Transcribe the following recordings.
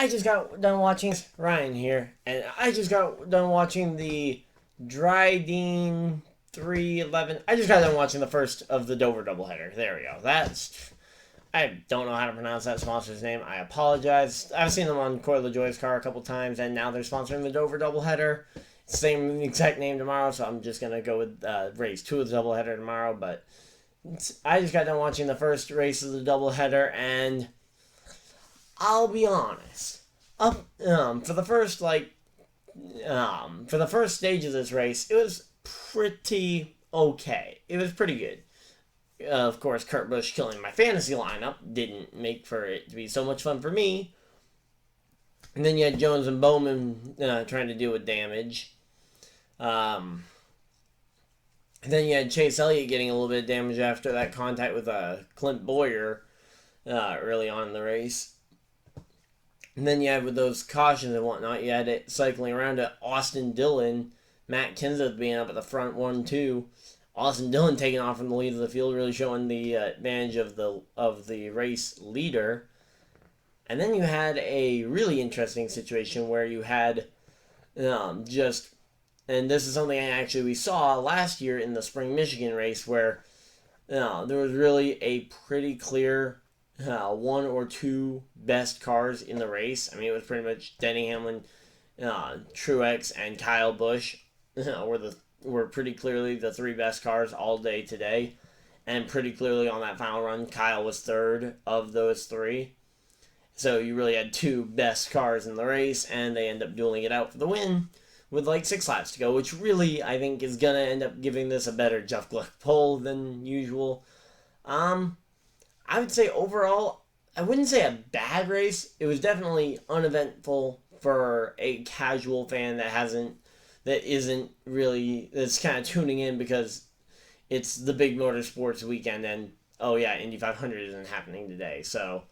I just got done watching Ryan here, and I just got done watching the Dryden 311. I just got done watching the first of the Dover doubleheader. There we go. I don't know how to pronounce that sponsor's name. I apologize. I've seen them on Coil the Joy's car a couple times, and now they're sponsoring the Dover doubleheader. Same exact name tomorrow, so I'm just gonna go with race 2 of the doubleheader tomorrow. But I just got done watching the first race of the doubleheader, and I'll be honest. For the first for the first stage of this race, it was pretty okay. It was pretty good. Of course, Kurt Busch killing my fantasy lineup didn't make for it to be so much fun for me. And then you had Jones and Bowman trying to deal with damage. And then you had Chase Elliott getting a little bit of damage after that contact with Clint Boyer early on in the race. And then you had with those cautions and whatnot, you had it cycling around to Austin Dillon, Matt Kenseth being up at the front 1-2. Austin Dillon taking off from the lead of the field, really showing the advantage of the race leader. And then you had a really interesting situation where you had and this is something we saw last year in the Spring Michigan race, where there was really a pretty clear one or two best cars in the race. I mean, it was pretty much Denny Hamlin, Truex, and Kyle Busch were pretty clearly the three best cars all day today. And pretty clearly on that final run, Kyle was third of those three. So you really had two best cars in the race, and they end up dueling it out for the win with like 6 laps to go, which really, I think, is going to end up giving this a better Jeff Gluck pole than usual. I would say overall, I wouldn't say a bad race. It was definitely uneventful for a casual fan that's kind of tuning in because it's the big motorsports weekend, and oh yeah, Indy 500 isn't happening today. So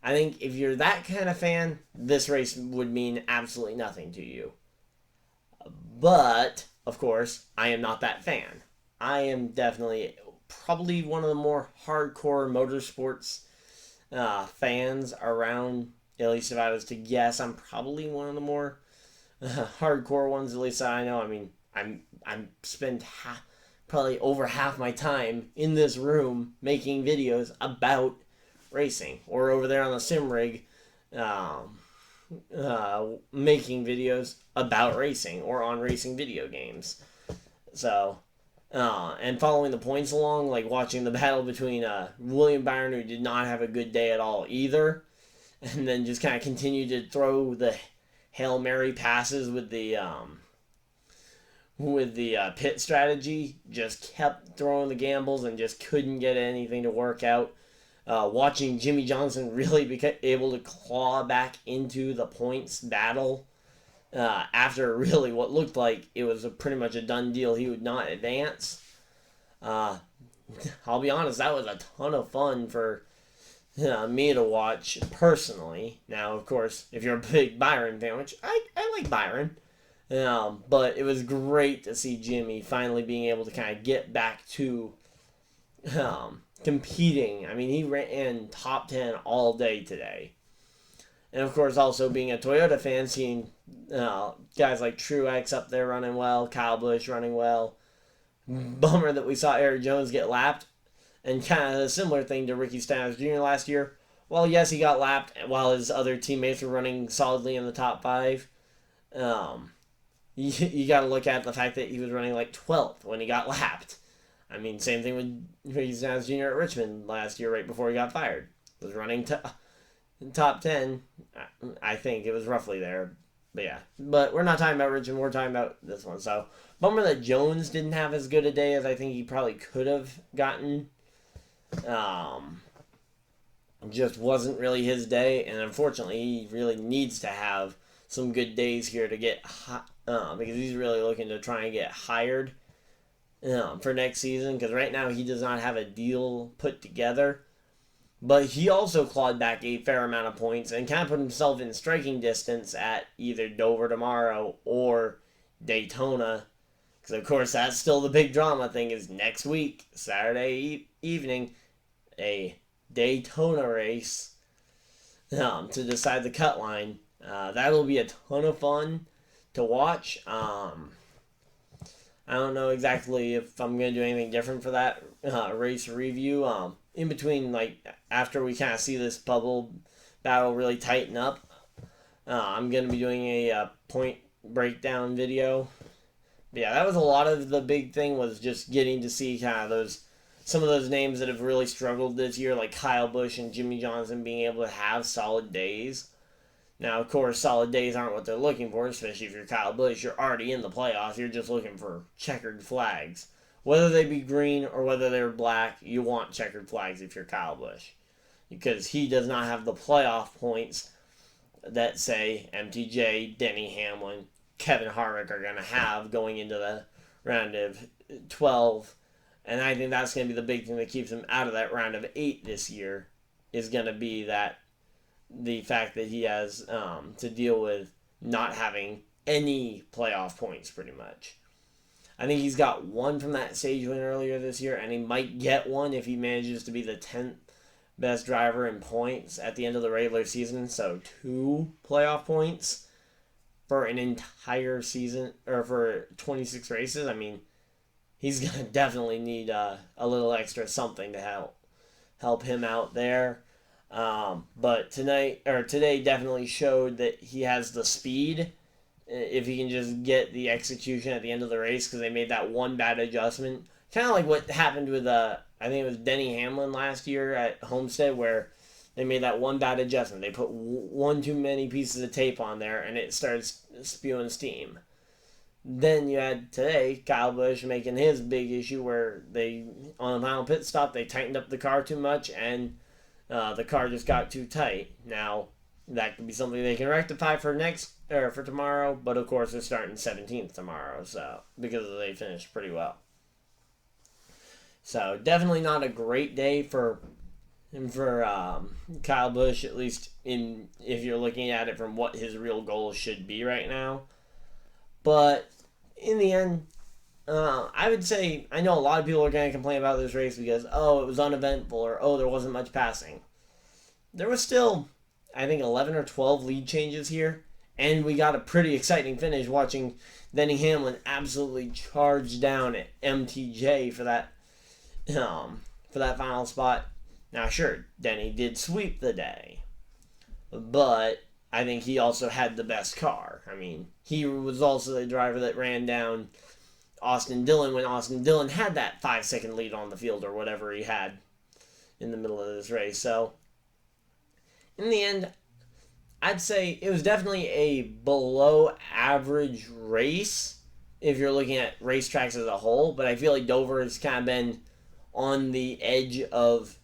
I think if you're that kind of fan, this race would mean absolutely nothing to you. But, of course, I am not that fan. I am definitely probably one of the more hardcore motorsports fans around. At least if I was to guess, I'm probably one of the more hardcore ones, at least I know. I mean, I'm spend probably over half my time in this room making videos about racing, or over there on the sim rig making videos about racing, or on racing video games. So and following the points along, like watching the battle between William Byron, who did not have a good day at all either, and then just kind of continued to throw the Hail Mary passes with the pit strategy, just kept throwing the gambles and just couldn't get anything to work out. Watching Jimmy Johnson really be able to claw back into the points battle after really what looked like it was pretty much a done deal. He would not advance. I'll be honest, that was a ton of fun for me to watch personally. Now, of course, if you're a big Byron fan, which I like Byron, but it was great to see Jimmy finally being able to kind of get back to competing. I mean, he ran top 10 all day today. And of course, also being a Toyota fan, seeing guys like Truex up there running well, Kyle Busch running well. Bummer that we saw Eric Jones get lapped. And kind of a similar thing to Ricky Stenhouse Jr. last year. Well, yes, he got lapped while his other teammates were running solidly in the top 5. You got to look at the fact that he was running like 12th when he got lapped. I mean, same thing with Ricky Stenhouse Jr. at Richmond last year, right before he got fired. Was running top 10. I think it was roughly there. But yeah. But we're not talking about Richmond. We're talking about this one. So, bummer that Jones didn't have as good a day as I think he probably could have gotten. Just wasn't really his day. And unfortunately, he really needs to have some good days here to get because he's really looking to try and get hired for next season, because right now he does not have a deal put together. But he also clawed back a fair amount of points and kind of put himself in striking distance at either Dover tomorrow or Daytona. Because, of course, that's still the big drama thing, is next week, Saturday evening, a Daytona race. to decide the cut line. That'll be a ton of fun to watch. I don't know exactly if I'm going to do anything different for that race review. In between, like, after we kind of see this bubble battle really tighten up, I'm going to be doing a point breakdown video. But yeah, that was a lot of the big thing, was just getting to see kind of some of those names that have really struggled this year, like Kyle Busch and Jimmy Johnson, being able to have solid days. Now, of course, solid days aren't what they're looking for, especially if you're Kyle Busch. You're already in the playoffs. You're just looking for checkered flags. Whether they be green or whether they're black, you want checkered flags if you're Kyle Busch. Because he does not have the playoff points that, say, MTJ, Denny Hamlin, Kevin Harvick are going to have going into the round of 12. And I think that's going to be the big thing that keeps him out of that round of 8 this year, is going to be that the fact that he has to deal with not having any playoff points, pretty much. I think he's got one from that stage win earlier this year, and he might get one if he manages to be the 10th best driver in points at the end of the regular season. So 2 playoff points for an entire season, or for 26 races. I mean, he's going to definitely need a little extra something to help him out there. But today definitely showed that he has the speed if he can just get the execution at the end of the race, because they made that one bad adjustment. Kind of like what happened with, I think it was Denny Hamlin last year at Homestead, where they made that one bad adjustment. They put one too many pieces of tape on there, and it starts spewing steam. Then you had today Kyle Busch making his big issue, where on the final pit stop, they tightened up the car too much, and the car just got too tight. Now, that could be something they can rectify for tomorrow, but of course they're starting 17th tomorrow, so because they finished pretty well. So definitely not a great day for Kyle Busch, at least if you're looking at it from what his real goal should be right now. But in the end, I would say, I know a lot of people are going to complain about this race because, it was uneventful, or, there wasn't much passing. There was still, I think, 11 or 12 lead changes here, and we got a pretty exciting finish watching Denny Hamlin absolutely charge down at MTJ for that final spot. Now, sure, Denny did sweep the day, but I think he also had the best car. I mean, he was also the driver that ran down Austin Dillon when Austin Dillon had that 5-second lead on the field, or whatever he had in the middle of this race. So, in the end, I'd say it was definitely a below average race if you're looking at racetracks as a whole, but I feel like Dover has kind of been on the edge of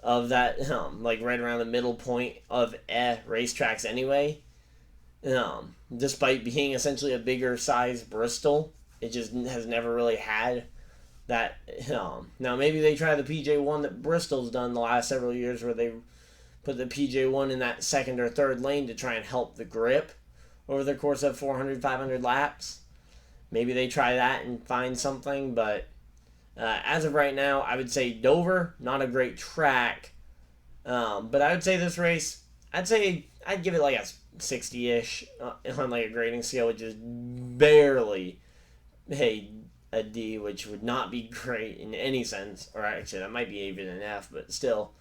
that, like right around the middle point of racetracks anyway. Despite being essentially a bigger size Bristol, it just has never really had that. Now maybe they try the PJ1 that Bristol's done the last several years, where they put the PJ1 in that second or third lane to try and help the grip over the course of 400, 500 laps. Maybe they try that and find something, but as of right now, I would say Dover, not a great track. But I would say this race, I'd give it like a 60-ish on like a grading scale, which is barely a D, which would not be great in any sense. Or actually, that might be even an F, but still.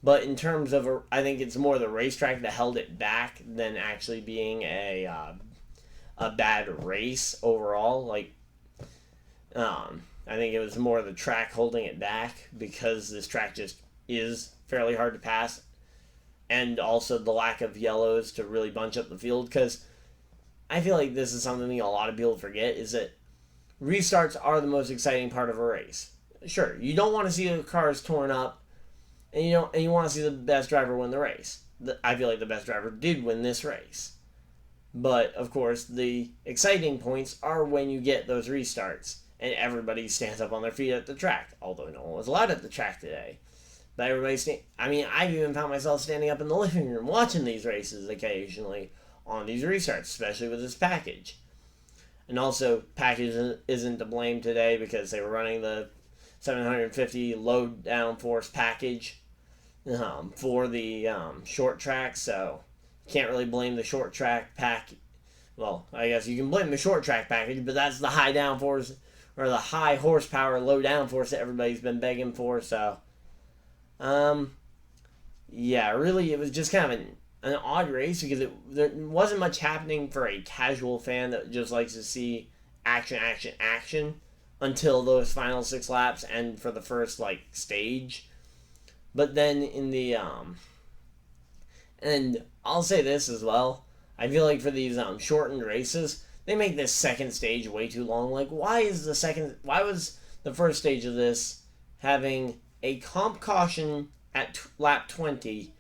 But in terms of, I think it's more the racetrack that held it back than actually being a bad race overall. Like, I think it was more the track holding it back, because this track just is fairly hard to pass, and also the lack of yellows to really bunch up the field, because I feel like this is something a lot of people forget, is that restarts are the most exciting part of a race. Sure, you don't want to see the cars torn up, and you want to see the best driver win the race. I feel like the best driver did win this race. But, of course, the exciting points are when you get those restarts and everybody stands up on their feet at the track. Although no one was allowed at the track today. But I've even found myself standing up in the living room watching these races occasionally on these restarts, especially with this package. And also, package isn't to blame today because they were running the 750 low downforce package for the short track, so can't really blame the short track pack. Well, I guess you can blame the short track package, but that's the high downforce or the high horsepower, low downforce that everybody's been begging for. So, um, yeah, really, it was just kind of an odd race because there wasn't much happening for a casual fan that just likes to see action, action, action until those final 6 laps and for the first like stage. But then in the and I'll say this as well. I feel like for these shortened races, they make this second stage way too long. Like, why was the first stage of this having a comp caution at lap 20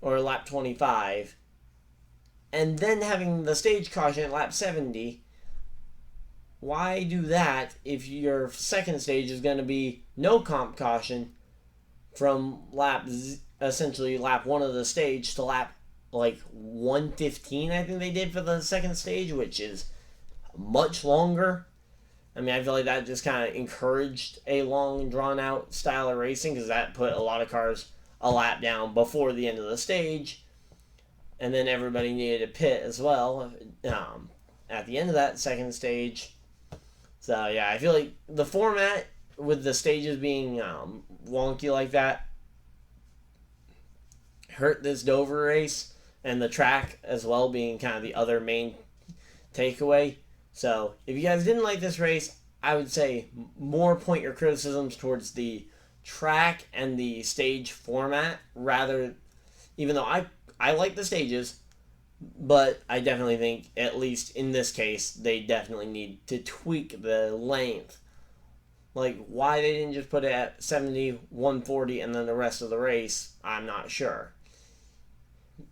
or lap 25, and then having the stage caution at lap 70? Why do that if your second stage is going to be no comp caution from essentially lap 1 of the stage to lap like 115, I think they did for the second stage, which is much longer. I mean, I feel like that just kind of encouraged a long, drawn-out style of racing because that put a lot of cars a lap down before the end of the stage, and then everybody needed to pit as well at the end of that second stage. So, yeah, I feel like the format with the stages being wonky like that hurt this Dover race, and the track as well being kind of the other main takeaway. So if you guys didn't like this race, I would say more point your criticisms towards the track and the stage format rather, even though I like the stages, but I definitely think, at least in this case, they definitely need to tweak the length. Like, why they didn't just put it at 70, 140, and then the rest of the race, I'm not sure.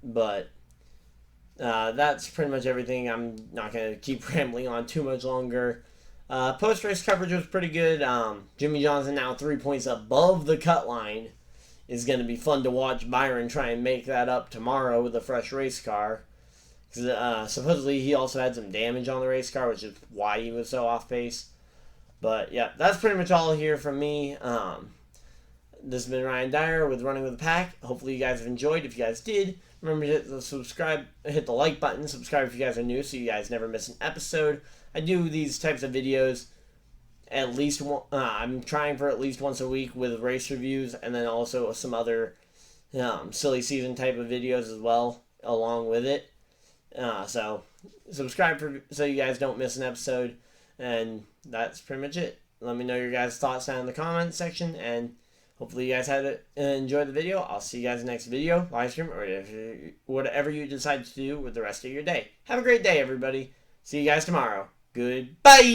But that's pretty much everything. I'm not going to keep rambling on too much longer. Post-race coverage was pretty good. Jimmy Johnson now 3 points above the cut line. Is going to be fun to watch Byron try and make that up tomorrow with a fresh race car. Because supposedly he also had some damage on the race car, which is why he was so off pace. But yeah, that's pretty much all here from me. This has been Ryan Dyer with Running with the Pack. Hopefully you guys have enjoyed. If you guys did, remember to hit the subscribe, hit the like button, subscribe if you guys are new so you guys never miss an episode. I do these types of videos at least one, I'm trying for at least once a week with race reviews, and then also some other silly season type of videos as well along with it. So subscribe so you guys don't miss an episode, and that's pretty much it. Let me know your guys' thoughts down in the comments section, and hopefully you guys had enjoyed the video. I'll see you guys in the next video, live stream, or whatever you decide to do with the rest of your day. Have a great day, everybody. See you guys tomorrow. Goodbye.